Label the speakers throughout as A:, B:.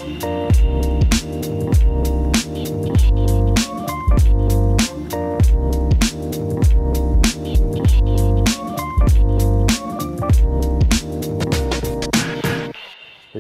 A: La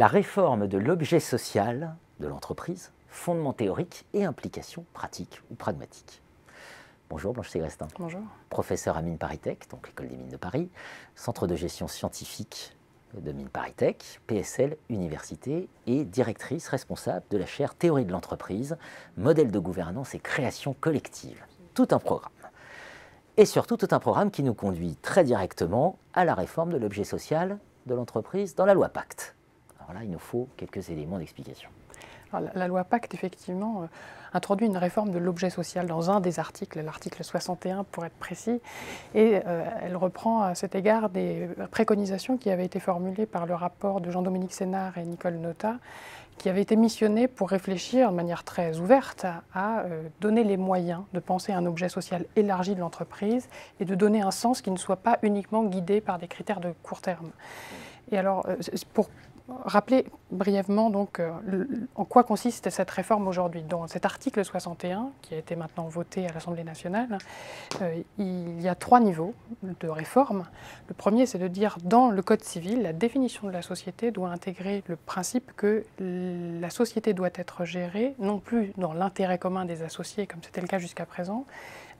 A: réforme de l'objet social de l'entreprise, fondement théorique et implication pratique ou pragmatique. Bonjour Blanche Ségrestin.
B: Bonjour.
A: Professeur à Mines ParisTech, donc l'École des Mines de Paris, Centre de gestion scientifique de Mines ParisTech, PSL Université et directrice responsable de la chaire Théorie de l'entreprise, modèle de gouvernance et création collective. Tout un programme. Et surtout tout un programme qui nous conduit très directement à la réforme de l'objet social de l'entreprise dans la loi Pacte. Alors là, il nous faut quelques éléments d'explication.
B: La loi Pacte, effectivement, introduit une réforme de l'objet social dans un des articles, l'article 61 pour être précis, et elle reprend à cet égard des préconisations qui avaient été formulées par le rapport de Jean-Dominique Sénard et Nicole Notat, qui avaient été missionnés pour réfléchir de manière très ouverte à donner les moyens de penser un objet social élargi de l'entreprise et de donner un sens qui ne soit pas uniquement guidé par des critères de court terme. Et alors, pour rappeler brièvement donc, en quoi consiste cette réforme aujourd'hui. Dans cet article 61, qui a été maintenant voté à l'Assemblée nationale, il y a 3 niveaux de réforme. Le premier, c'est de dire dans le Code civil, la définition de la société doit intégrer le principe que la société doit être gérée, non plus dans l'intérêt commun des associés, comme c'était le cas jusqu'à présent,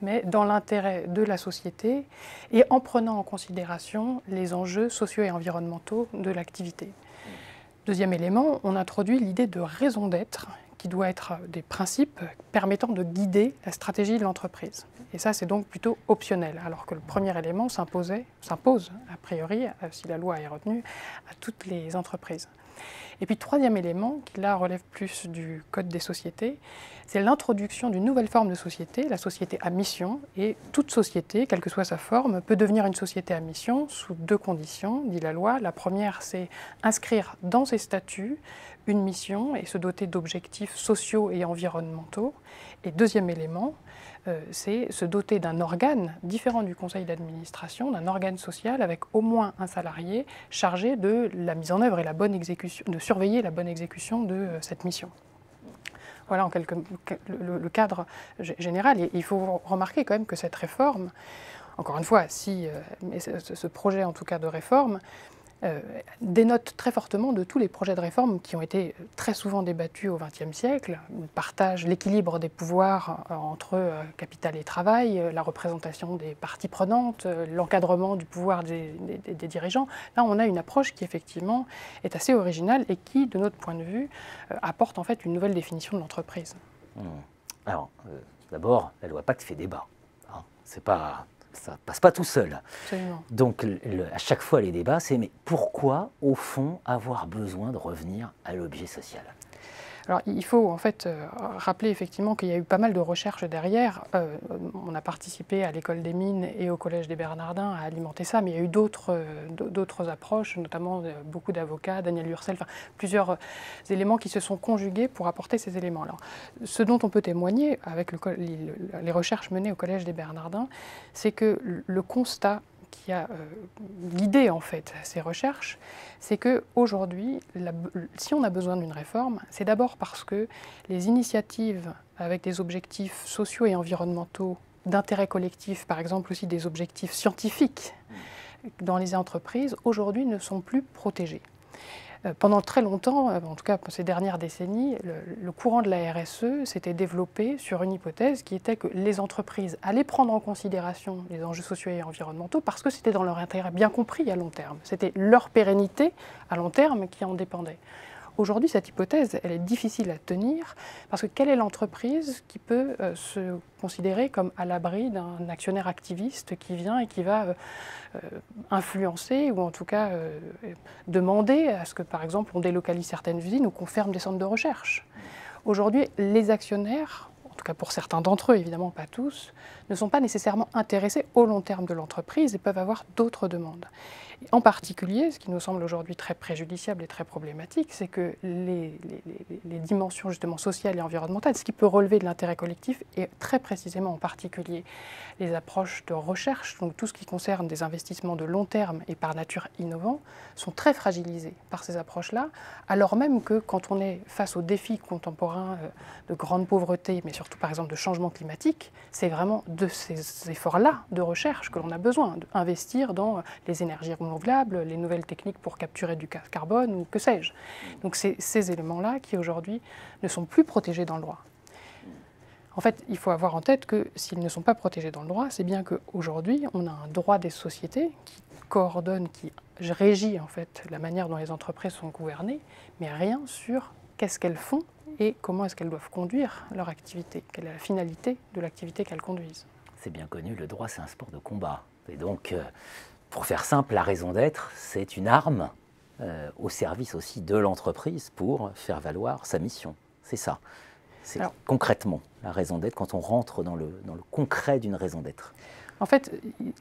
B: mais dans l'intérêt de la société et en prenant en considération les enjeux sociaux et environnementaux de l'activité. Deuxième élément, on introduit l'idée de raison d'être, qui doit être des principes permettant de guider la stratégie de l'entreprise. Et ça, c'est donc plutôt optionnel, alors que le premier élément s'impose, a priori, si la loi est retenue, à toutes les entreprises. Et puis, troisième élément, qui là relève plus du Code des sociétés, c'est l'introduction d'une nouvelle forme de société, la société à mission. Et toute société, quelle que soit sa forme, peut devenir une société à mission sous 2 conditions, dit la loi. La première, c'est inscrire dans ses statuts une mission et se doter d'objectifs sociaux et environnementaux. Et deuxième élément, c'est se doter d'un organe différent du conseil d'administration, d'un organe social avec au moins un salarié chargé de la mise en œuvre et la bonne exécution, de surveiller la bonne exécution de cette mission. Voilà en le cadre général. Et il faut remarquer quand même que cette réforme, encore une fois, mais ce projet en tout cas de réforme, dénote très fortement de tous les projets de réforme qui ont été très souvent débattus au XXe siècle. Il partage l'équilibre des pouvoirs entre capital et travail, la représentation des parties prenantes, l'encadrement du pouvoir des dirigeants. Là, on a une approche qui, effectivement, est assez originale et qui, de notre point de vue, apporte en fait une nouvelle définition de l'entreprise.
A: Alors, d'abord, la loi Pacte fait débat. Hein. Ça ne passe pas tout seul.
B: Absolument.
A: Donc, à chaque fois, les débats, c'est mais pourquoi, au fond, avoir besoin de revenir à l'objet social ?
B: Alors, il faut en fait rappeler effectivement qu'il y a eu pas mal de recherches derrière. On a participé à l'École des Mines et au Collège des Bernardins à alimenter ça, mais il y a eu d'autres approches, notamment beaucoup d'avocats, Daniel Lurcel, enfin, plusieurs éléments qui se sont conjugués pour apporter ces éléments. Alors, ce dont on peut témoigner avec les recherches menées au Collège des Bernardins, c'est que le constat qui a guidé en fait ces recherches, c'est qu'aujourd'hui, si on a besoin d'une réforme, c'est d'abord parce que les initiatives avec des objectifs sociaux et environnementaux d'intérêt collectif, par exemple aussi des objectifs scientifiques dans les entreprises, aujourd'hui ne sont plus protégées. Pendant très longtemps, en tout cas ces dernières décennies, le courant de la RSE s'était développé sur une hypothèse qui était que les entreprises allaient prendre en considération les enjeux sociaux et environnementaux parce que c'était dans leur intérêt bien compris à long terme. C'était leur pérennité à long terme qui en dépendait. Aujourd'hui, cette hypothèse, elle est difficile à tenir parce que quelle est l'entreprise qui peut se considérer comme à l'abri d'un actionnaire activiste qui vient et qui va influencer ou en tout cas demander à ce que, par exemple, on délocalise certaines usines ou qu'on ferme des centres de recherche. Aujourd'hui, les actionnaires, en tout cas pour certains d'entre eux, évidemment pas tous, ne sont pas nécessairement intéressés au long terme de l'entreprise et peuvent avoir d'autres demandes. En particulier, ce qui nous semble aujourd'hui très préjudiciable et très problématique, c'est que les dimensions justement sociales et environnementales, ce qui peut relever de l'intérêt collectif, et très précisément en particulier les approches de recherche, donc tout ce qui concerne des investissements de long terme et par nature innovants, sont très fragilisés par ces approches-là, alors même que quand on est face aux défis contemporains de grande pauvreté, mais surtout par exemple de changement climatique, c'est vraiment de ces efforts-là de recherche que l'on a besoin, d'investir dans les énergies renouvelables, les nouvelles techniques pour capturer du carbone ou que sais-je. Donc c'est ces éléments-là qui aujourd'hui ne sont plus protégés dans le droit. En fait, il faut avoir en tête que s'ils ne sont pas protégés dans le droit, c'est bien qu'aujourd'hui, on a un droit des sociétés qui coordonne, qui régit en fait la manière dont les entreprises sont gouvernées, mais rien sur qu'est-ce qu'elles font et comment est-ce qu'elles doivent conduire leur activité, quelle est la finalité de l'activité qu'elles conduisent.
A: C'est bien connu, le droit c'est un sport de combat. Et donc, pour faire simple, la raison d'être, c'est une arme au service aussi de l'entreprise pour faire valoir sa mission. C'est ça. C'est concrètement la raison d'être quand on rentre dans le concret d'une raison d'être.
B: En fait,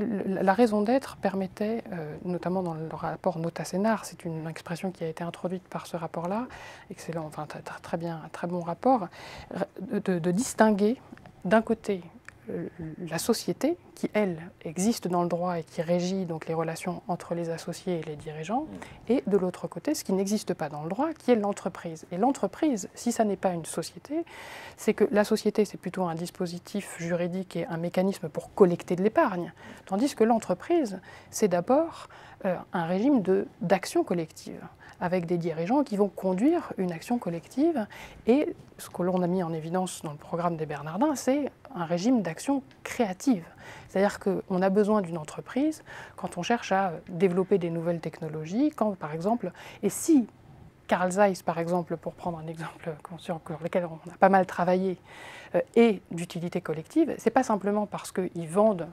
B: la raison d'être permettait, notamment dans le rapport Nota-Sénar, c'est une expression qui a été introduite par ce rapport-là, excellent, enfin très bien, un très bon rapport, de distinguer d'un côté la société qui, elle, existe dans le droit et qui régit donc les relations entre les associés et les dirigeants, et de l'autre côté, ce qui n'existe pas dans le droit, qui est l'entreprise. Et l'entreprise, si ça n'est pas une société, c'est que la société, c'est plutôt un dispositif juridique et un mécanisme pour collecter de l'épargne, tandis que l'entreprise, c'est d'abord un régime d'action collective, avec des dirigeants qui vont conduire une action collective. Et ce que l'on a mis en évidence dans le programme des Bernardins, c'est un régime d'action créative. C'est-à-dire qu'on a besoin d'une entreprise quand on cherche à développer des nouvelles technologies, quand par exemple, et si Carl Zeiss, par exemple, pour prendre un exemple sur lequel on a pas mal travaillé, est d'utilité collective, ce n'est pas simplement parce qu'ils vendent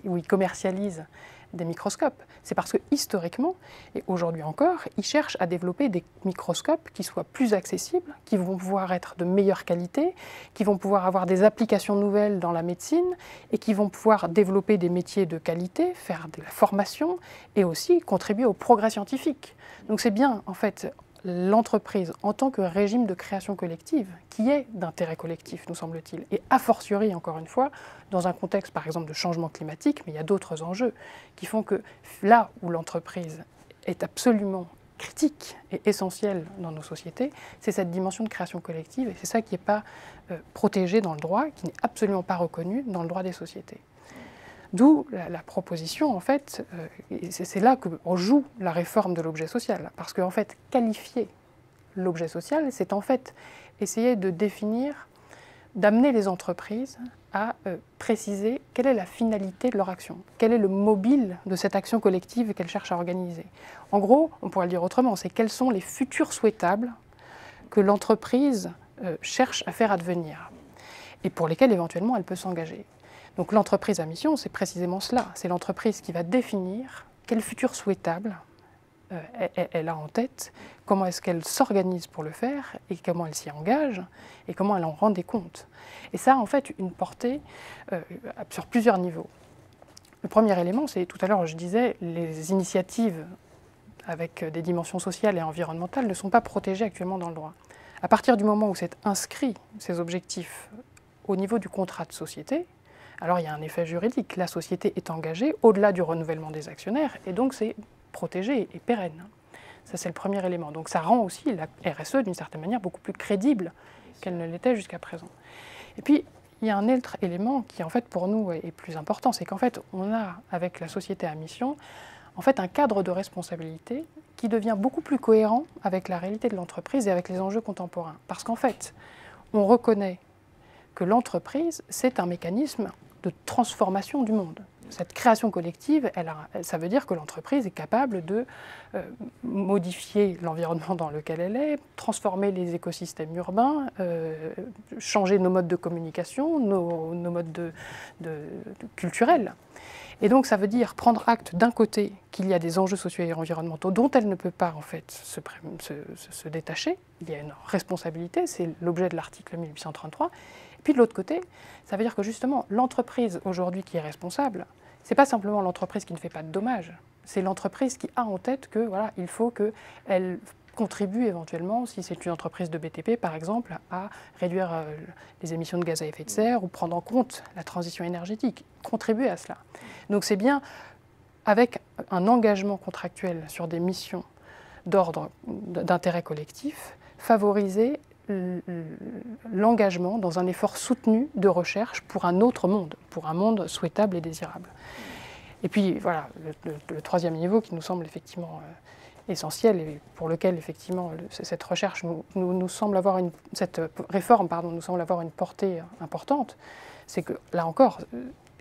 B: ou ils commercialisent des microscopes. C'est parce que historiquement, et aujourd'hui encore, ils cherchent à développer des microscopes qui soient plus accessibles, qui vont pouvoir être de meilleure qualité, qui vont pouvoir avoir des applications nouvelles dans la médecine et qui vont pouvoir développer des métiers de qualité, faire de la formation et aussi contribuer au progrès scientifique. Donc c'est bien, en fait, l'entreprise en tant que régime de création collective qui est d'intérêt collectif, nous semble-t-il, et a fortiori, encore une fois, dans un contexte par exemple de changement climatique, mais il y a d'autres enjeux qui font que là où l'entreprise est absolument critique et essentielle dans nos sociétés, c'est cette dimension de création collective et c'est ça qui n'est pas protégé dans le droit, qui n'est absolument pas reconnu dans le droit des sociétés. D'où la proposition, en fait, c'est là qu'on joue la réforme de l'objet social. Parce qu'en fait, qualifier l'objet social, c'est en fait essayer de définir, d'amener les entreprises à préciser quelle est la finalité de leur action, quel est le mobile de cette action collective qu'elles cherchent à organiser. En gros, on pourrait le dire autrement, c'est quels sont les futurs souhaitables que l'entreprise cherche à faire advenir et pour lesquels éventuellement elle peut s'engager. Donc l'entreprise à mission, c'est précisément cela. C'est l'entreprise qui va définir quel futur souhaitable elle a en tête, comment est-ce qu'elle s'organise pour le faire et comment elle s'y engage et comment elle en rend des comptes. Et ça a en fait une portée sur plusieurs niveaux. Le premier élément, c'est tout à l'heure je disais, les initiatives avec des dimensions sociales et environnementales ne sont pas protégées actuellement dans le droit. À partir du moment où c'est inscrit, ces objectifs, au niveau du contrat de société, alors il y a un effet juridique. La société est engagée au-delà du renouvellement des actionnaires et donc c'est protégé et pérenne. Ça, c'est le premier élément. Donc ça rend aussi la RSE, d'une certaine manière, beaucoup plus crédible qu'elle ne l'était jusqu'à présent. Et puis, il y a un autre élément qui, en fait, pour nous, est plus important. C'est qu'en fait, on a, avec la société à mission, en fait, un cadre de responsabilité qui devient beaucoup plus cohérent avec la réalité de l'entreprise et avec les enjeux contemporains. Parce qu'en fait, on reconnaît que l'entreprise, c'est un mécanisme de transformation du monde. Cette création collective, ça veut dire que l'entreprise est capable de modifier l'environnement dans lequel elle est, transformer les écosystèmes urbains, changer nos modes de communication, nos modes culturels. Et donc ça veut dire prendre acte d'un côté qu'il y a des enjeux sociaux et environnementaux dont elle ne peut pas en fait se détacher. Il y a une responsabilité, c'est l'objet de l'article 1833. Puis de l'autre côté, ça veut dire que justement, l'entreprise aujourd'hui qui est responsable, ce n'est pas simplement l'entreprise qui ne fait pas de dommages, c'est l'entreprise qui a en tête que voilà, il faut qu'elle contribue éventuellement, si c'est une entreprise de BTP par exemple, à réduire les émissions de gaz à effet de serre ou prendre en compte la transition énergétique, contribuer à cela. Donc c'est bien avec un engagement contractuel sur des missions d'ordre d'intérêt collectif, favoriser l'engagement dans un effort soutenu de recherche pour un autre monde, pour un monde souhaitable et désirable. Et puis voilà, le troisième niveau qui nous semble effectivement essentiel et pour lequel effectivement cette recherche nous semble avoir cette réforme nous semble avoir une portée importante, c'est que là encore,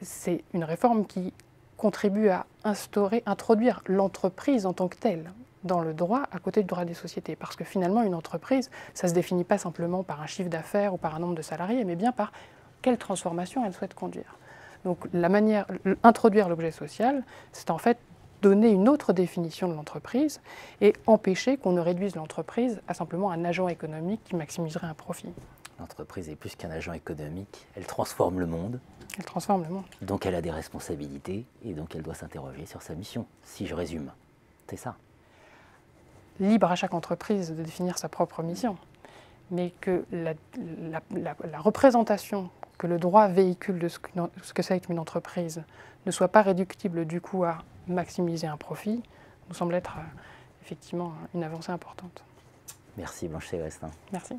B: c'est une réforme qui contribue à introduire l'entreprise en tant que telle dans le droit à côté du droit des sociétés. Parce que finalement, une entreprise, ça ne se définit pas simplement par un chiffre d'affaires ou par un nombre de salariés, mais bien par quelle transformation elle souhaite conduire. Donc introduire l'objet social, c'est en fait donner une autre définition de l'entreprise et empêcher qu'on ne réduise l'entreprise à simplement un agent économique qui maximiserait un profit.
A: L'entreprise est plus qu'un agent économique, elle transforme le monde.
B: Elle transforme le monde.
A: Donc elle a des responsabilités et donc elle doit s'interroger sur sa mission, si je résume. C'est ça.
B: Libre à chaque entreprise de définir sa propre mission, mais que la représentation que le droit véhicule de ce que c'est qu'une entreprise ne soit pas réductible du coup à maximiser un profit, nous semble être effectivement une avancée importante.
A: Merci Blanche Sélestin.
B: Merci.